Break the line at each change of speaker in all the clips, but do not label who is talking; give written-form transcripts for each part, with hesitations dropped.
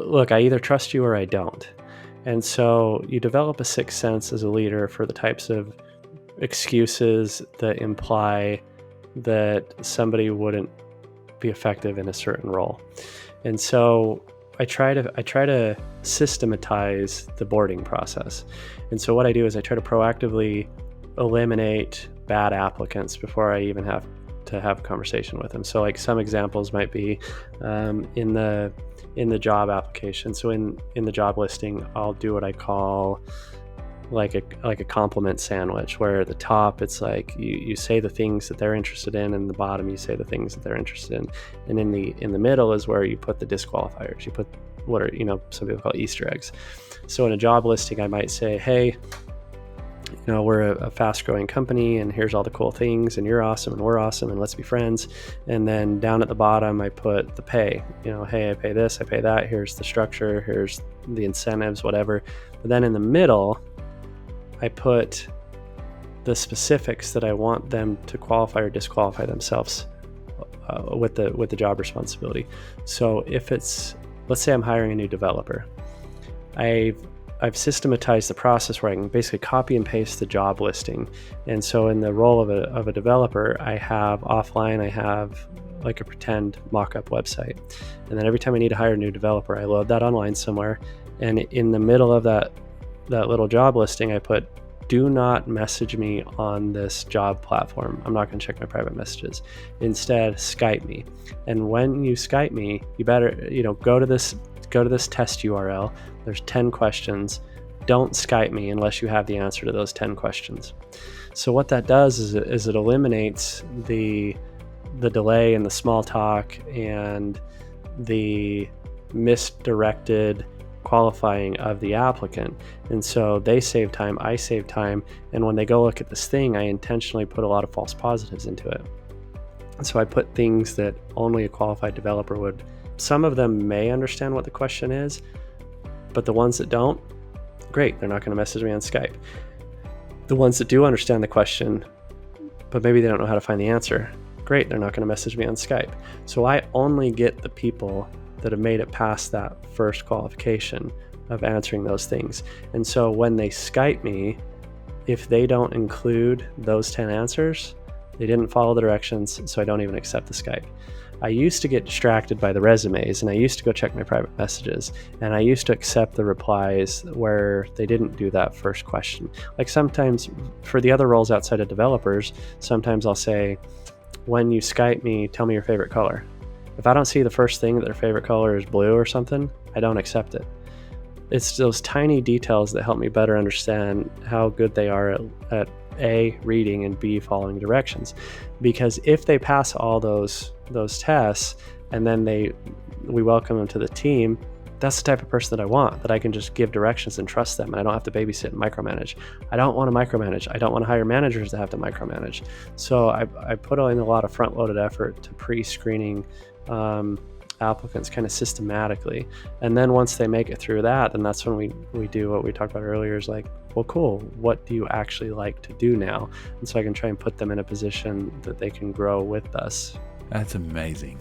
look, I either trust you or I don't. And so you develop a sixth sense as a leader for the types of excuses that imply that somebody wouldn't be effective in a certain role. And so I try to systematize the boarding process. And so what I do is I try to proactively eliminate bad applicants before I even have to have a conversation with them. So like some examples might be in the job application. So in the job listing, I'll do what I call like a compliment sandwich, where at the top it's like you say the things that they're interested in, and the bottom you say the things that they're interested in, and in the middle is where you put the disqualifiers. You put what are some people call Easter eggs. So in a job listing, I might say, hey, we're a fast growing company, and here's all the cool things, and you're awesome and we're awesome, and let's be friends. And then down at the bottom I put the pay, hey, I pay this, I pay that, here's the structure, here's the incentives, whatever. But then in the middle I put the specifics that I want them to qualify or disqualify themselves with the job responsibility. So if it's, let's say I'm hiring a new developer, I've systematized the process where I can basically copy and paste the job listing. And so in the role of a developer, I have like a pretend mock-up website. And then every time I need to hire a new developer, I load that online somewhere. And in the middle of that little job listing, I put, do not message me on this job platform. I'm not going to check my private messages. Instead, Skype me. And when you Skype me, you better, go to this test URL. There's 10 questions. Don't Skype me unless you have the answer to those 10 questions. So what that does is it eliminates the delay and the small talk and the misdirected qualifying of the applicant. And so they save time, I save time, and when they go look at this thing, I intentionally put a lot of false positives into it. And so I put things that only a qualified developer would. Some of them may understand what the question is, but the ones that don't, great, they're not going to message me on Skype. The ones that do understand the question, but maybe they don't know how to find the answer, great, they're not going to message me on Skype. So I only get the people that have made it past that first qualification of answering those things. And so when they Skype me, if they don't include those 10 answers, they didn't follow the directions, so I don't even accept the Skype. I used to get distracted by the resumes, and I used to go check my private messages, and I used to accept the replies where they didn't do that first question. Like sometimes for the other roles outside of developers, sometimes I'll say, when you Skype me, tell me your favorite color. If I don't see the first thing that their favorite color is blue or something, I don't accept it. It's those tiny details that help me better understand how good they are at A, reading, and B, following directions. Because if they pass all those tests and then we welcome them to the team, that's the type of person that I want, that I can just give directions and trust them, and I don't have to babysit and micromanage. I don't want to micromanage. I don't want to hire managers that have to micromanage. So I put in a lot of front-loaded effort to pre-screening applicants kind of systematically. And then once they make it through that, then that's when we do what we talked about earlier, is like, well, cool, what do you actually like to do now? And so I can try and put them in a position that they can grow with us.
That's amazing.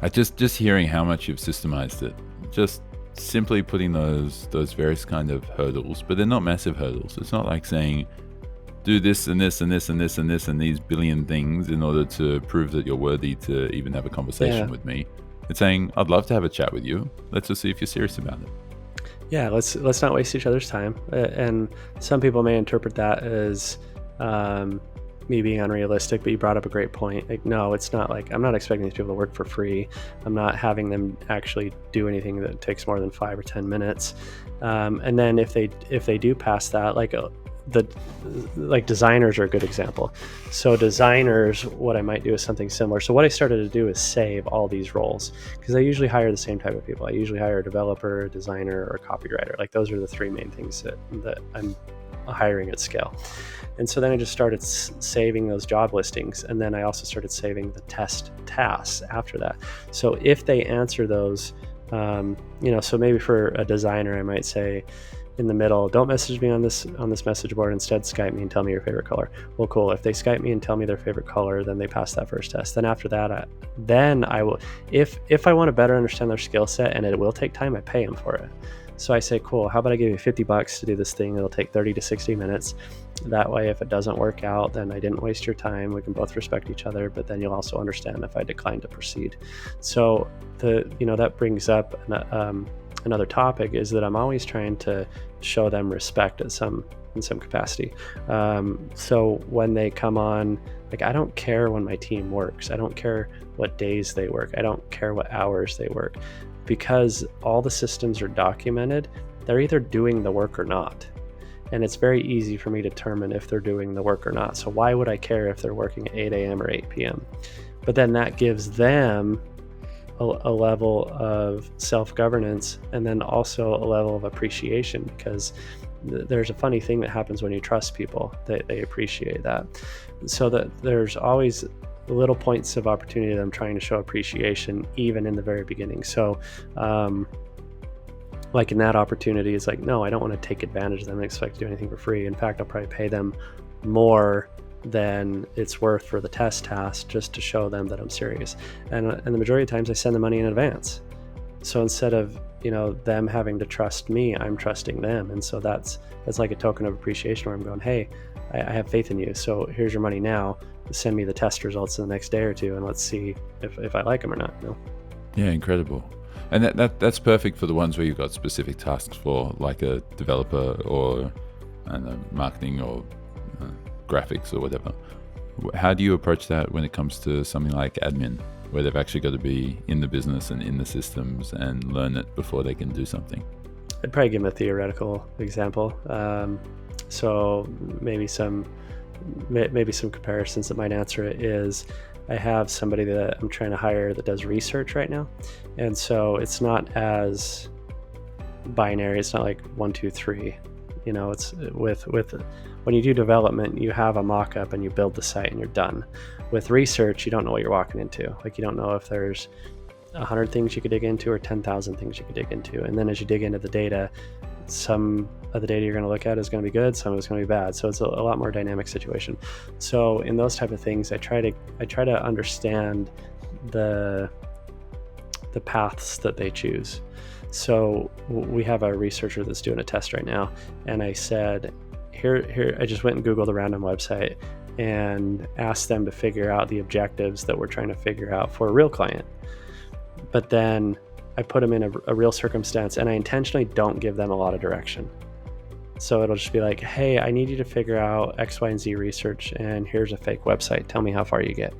I just hearing how much you've systemized it, just simply putting those various kind of hurdles, but they're not massive hurdles. It's not like saying, do this and this and this and this and this and these billion things in order to prove that you're worthy to even have a conversation with me. It's saying, I'd love to have a chat with you. Let's just see if you're serious about it.
Yeah, let's not waste each other's time. And some people may interpret that as me being unrealistic, but you brought up a great point. Like, no, it's not like, I'm not expecting these people to work for free. I'm not having them actually do anything that takes more than 5 or 10 minutes. And then if they do pass that, like designers are a good example. So designers, what I might do is something similar. So what I started to do is save all these roles, because I usually hire the same type of people. I usually hire a developer, a designer, or a copywriter. Like those are the 3 main things that I'm hiring at scale. And so then I just started saving those job listings. And then I also started saving the test tasks after that. So if they answer those, so maybe for a designer, I might say, in the middle. Don't message me on this message board. Instead, Skype me and tell me your favorite color. Well, cool. If they Skype me and tell me their favorite color, then they pass that first test. Then after that, I will, if I want to better understand their skill set and it will take time, I pay them for it. So I say, cool, how about I give you $50 to do this thing? It'll take 30 to 60 minutes. That way, if it doesn't work out, then I didn't waste your time. We can both respect each other, but then you'll also understand if I decline to proceed. So that brings up another topic, is that I'm always trying to show them respect in some capacity. So when they come on, like, I don't care when my team works. I don't care what days they work. I don't care what hours they work, because all the systems are documented. They're either doing the work or not. And it's very easy for me to determine if they're doing the work or not. So why would I care if they're working at 8 a.m. or 8 p.m.? But then that gives them a level of self-governance, and then also a level of appreciation, because there's a funny thing that happens when you trust people. They appreciate that. So that there's always little points of opportunity that I'm trying to show appreciation, even in the very beginning. So like in that opportunity, it's like, no, I don't want to take advantage of them and expect to do anything for free. In fact, I'll probably pay them more than it's worth for the test task, just to show them that I'm serious. And the majority of times I send the money in advance. So instead of them having to trust me, I'm trusting them. And so that's like a token of appreciation, where I'm going, hey, I have faith in you. So here's your money now. Send me the test results in the next day or two, and let's see if I like them or not.
Yeah, incredible. And that's perfect for the ones where you've got specific tasks for, like a developer or marketing or graphics or whatever. How do you approach that when it comes to something like admin, where they've actually got to be in the business and in the systems and learn it before they can do something?
I'd probably give them a theoretical example. So maybe some comparisons that might answer it is, I have somebody that I'm trying to hire that does research right now. And so it's not as binary. It's not like 1, 2, 3. It's with when you do development, you have a mock-up and you build the site and you're done. With research, you don't know what you're walking into. Like, you don't know if there's 100 things you could dig into or 10,000 things you could dig into. And then as you dig into the data, some of the data you're going to look at is going to be good, some of it's going to be bad. So it's a lot more dynamic situation. So in those type of things, I try to understand the paths that they choose. So we have a researcher that's doing a test right now, and I said, here, I just went and Googled a random website and asked them to figure out the objectives that we're trying to figure out for a real client. But then I put them in a real circumstance, and I intentionally don't give them a lot of direction. So it'll just be like, hey, I need you to figure out X, Y, and Z research, and here's a fake website. Tell me how far you get.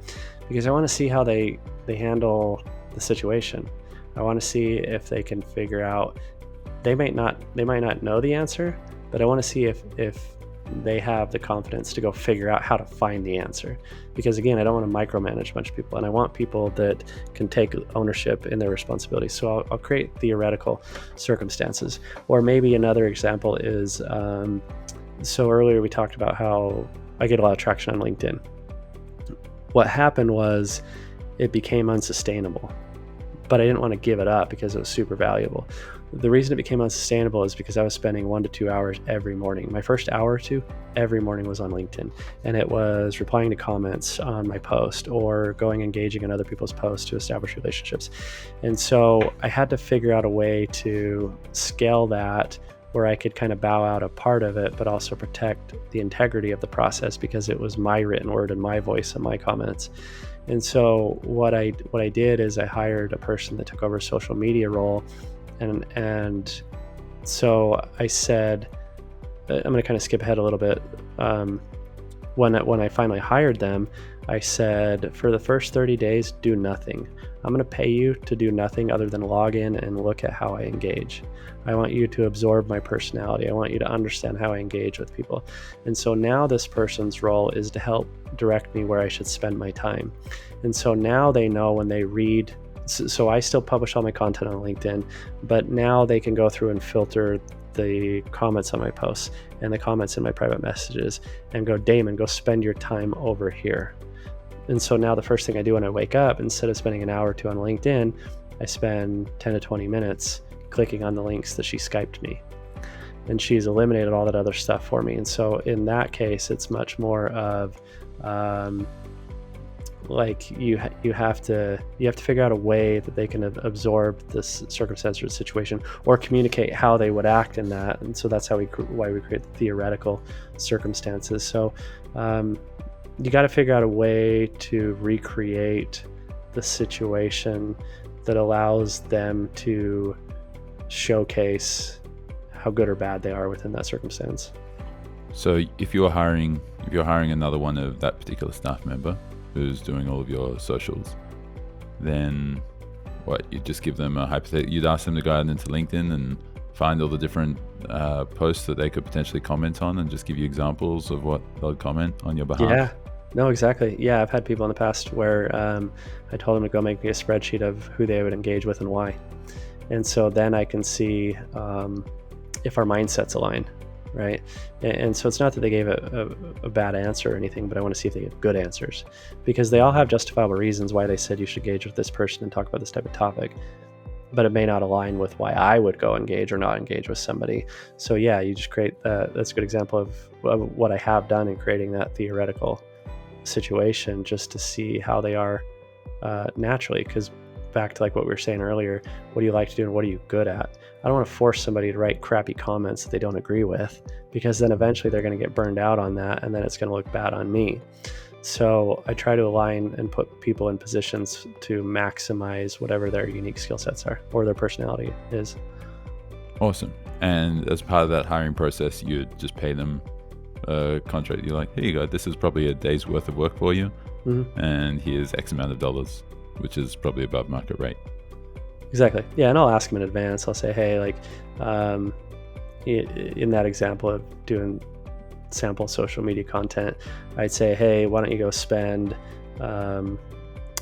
Because I want to see how they handle the situation. I want to see if they can figure out, they might not know the answer, but I want to see if they have the confidence to go figure out how to find the answer. Because again, I don't want to micromanage a bunch of people, and I want people that can take ownership in their responsibilities. So I'll create theoretical circumstances. Or maybe another example is, so earlier we talked about how I get a lot of traction on LinkedIn. What happened was it became unsustainable, but I didn't want to give it up because it was super valuable. The reason it became unsustainable is because I was spending 1 to 2 hours every morning. My first hour or two every morning was on LinkedIn, and it was replying to comments on my post or engaging in other people's posts to establish relationships. And so I had to figure out a way to scale that where I could kind of bow out a part of it, but also protect the integrity of the process, because it was my written word and my voice and my comments. And so what I did is I hired a person that took over a social media role. And so I said, I'm going to kind of skip ahead a little bit. When I finally hired them, I said, for the first 30 days, do nothing. I'm going to pay you to do nothing other than log in and look at how I engage. I want you to absorb my personality. I want you to understand how I engage with people. And so now this person's role is to help direct me where I should spend my time. And so now they know when they read. So I still publish all my content on LinkedIn, but now they can go through and filter the comments on my posts and the comments in my private messages and go, Damon, go spend your time over here. And so now the first thing I do when I wake up, instead of spending an hour or two on LinkedIn, I spend 10 to 20 minutes clicking on the links that she Skyped me. and she's eliminated all that other stuff for me. And so in that case, it's much more of like you have to figure out a way that they can absorb this circumstance or situation, or communicate how they would act in that. And so that's why we create the theoretical circumstances. So you got to figure out a way to recreate the situation that allows them to showcase how good or bad they are within that circumstance.
So if you're hiring another one of that particular staff member who's doing all of your socials, then what, you just give them a hypothetical, you'd ask them to go out into LinkedIn and find all the different posts that they could potentially comment on, and just give you examples of what they'll comment on your behalf.
Yeah, no, exactly. Yeah, I've had people in the past where I told them to go make me a spreadsheet of who they would engage with and why. And so then I can see if our mindsets align, right? And so it's not that they gave a bad answer or anything, but I want to see if they give good answers, because they all have justifiable reasons why they said you should engage with this person and talk about this type of topic, but it may not align with why I would go engage or not engage with somebody. So yeah, you just create that's a good example of what I have done in creating that theoretical situation, just to see how they are naturally. Because back to like what we were saying earlier, what do you like to do and what are you good at? I don't want to force somebody to write crappy comments that they don't agree with, because then eventually they're going to get burned out on that, and then it's going to look bad on me. So I try to align and put people in positions to maximize whatever their unique skill sets are or their personality is.
Awesome. And as part of that hiring process, you just pay them a contract. You're like, here you go, this is probably a day's worth of work for you, and here's X amount of dollars, which is probably above market rate.
Exactly. Yeah, and I'll ask them in advance. I'll say, hey, like in that example of doing sample social media content, I'd say, hey, why don't you go spend, how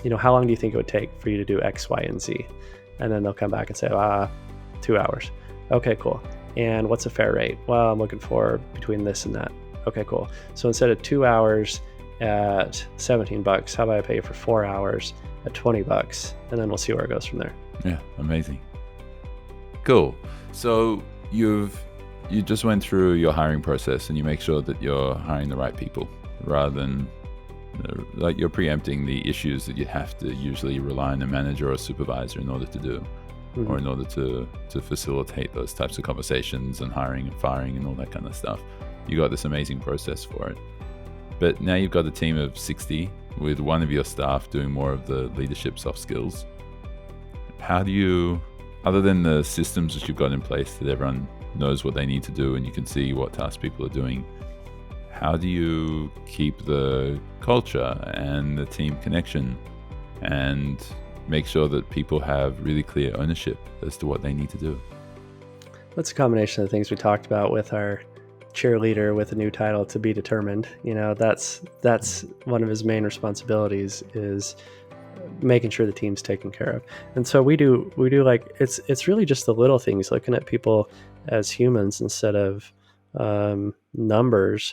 long do you think it would take for you to do X, Y, and Z? And then they'll come back and say, 2 hours. Okay, cool. And what's a fair rate? Well, I'm looking for between this and that. Okay, cool. So instead of 2 hours at $17, how about I pay you for 4 hours at $20? And then we'll see where it goes from there.
Yeah, amazing. Cool. So you just went through your hiring process, and you make sure that you're hiring the right people, rather than like you're preempting the issues that you have to usually rely on a manager or a supervisor in order to do, or in order to facilitate those types of conversations and hiring and firing and all that kind of stuff. You got this amazing process for it. But now you've got a team of 60 with one of your staff doing more of the leadership soft skills. How do you, other than the systems that you've got in place that everyone knows what they need to do and you can see what tasks people are doing, how do you keep the culture and the team connection and make sure that people have really clear ownership as to what they need to do?
That's a combination of the things we talked about with our cheerleader with a new title, to be determined. That's one of his main responsibilities, is making sure the team's taken care of. And so we do like, it's really just the little things, looking at people as humans instead of numbers.